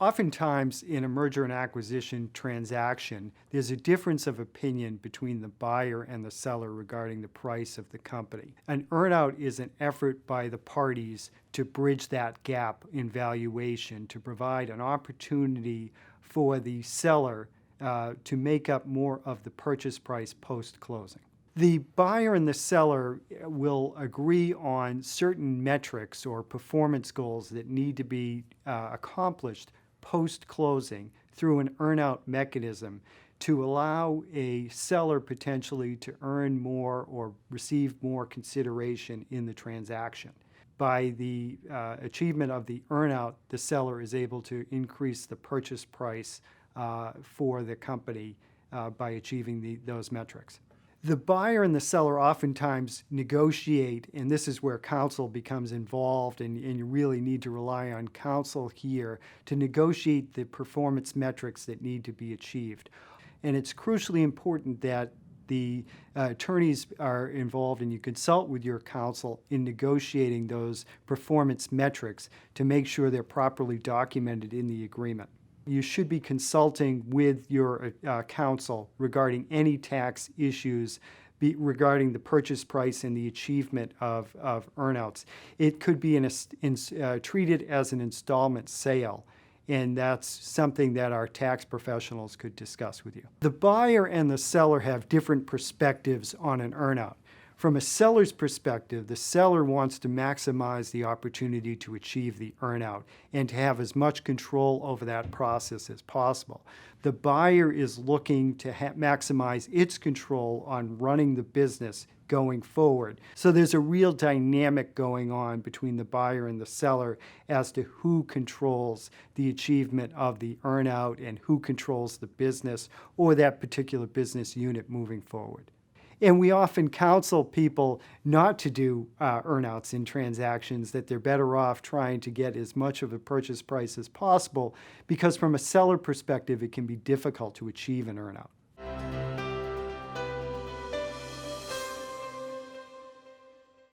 Oftentimes, in a merger and acquisition transaction, there's a difference of opinion between the buyer and the seller regarding the price of the company. An earnout is an effort by the parties to bridge that gap in valuation, to provide an opportunity for the seller to make up more of the purchase price post-closing. The buyer and the seller will agree on certain metrics or performance goals that need to be accomplished post-closing through an earnout mechanism to allow a seller potentially to earn more or receive more consideration in the transaction. By the achievement of the earnout, the seller is able to increase the purchase price for the company by achieving those metrics. The buyer and the seller oftentimes negotiate, and this is where counsel becomes involved, and you really need to rely on counsel here to negotiate the performance metrics that need to be achieved. And it's crucially important that the attorneys are involved and you consult with your counsel in negotiating those performance metrics to make sure they're properly documented in the agreement. You should be consulting with your counsel regarding any tax issues regarding the purchase price and the achievement of earnouts. It could be treated as an installment sale, and that's something that our tax professionals could discuss with you. The buyer and the seller have different perspectives on an earnout. From a seller's perspective, the seller wants to maximize the opportunity to achieve the earnout and to have as much control over that process as possible. The buyer is looking to maximize its control on running the business going forward. So there's a real dynamic going on between the buyer and the seller as to who controls the achievement of the earnout and who controls the business or that particular business unit moving forward. And we often counsel people not to do earnouts in transactions, that they're better off trying to get as much of a purchase price as possible, because from a seller perspective, it can be difficult to achieve an earnout.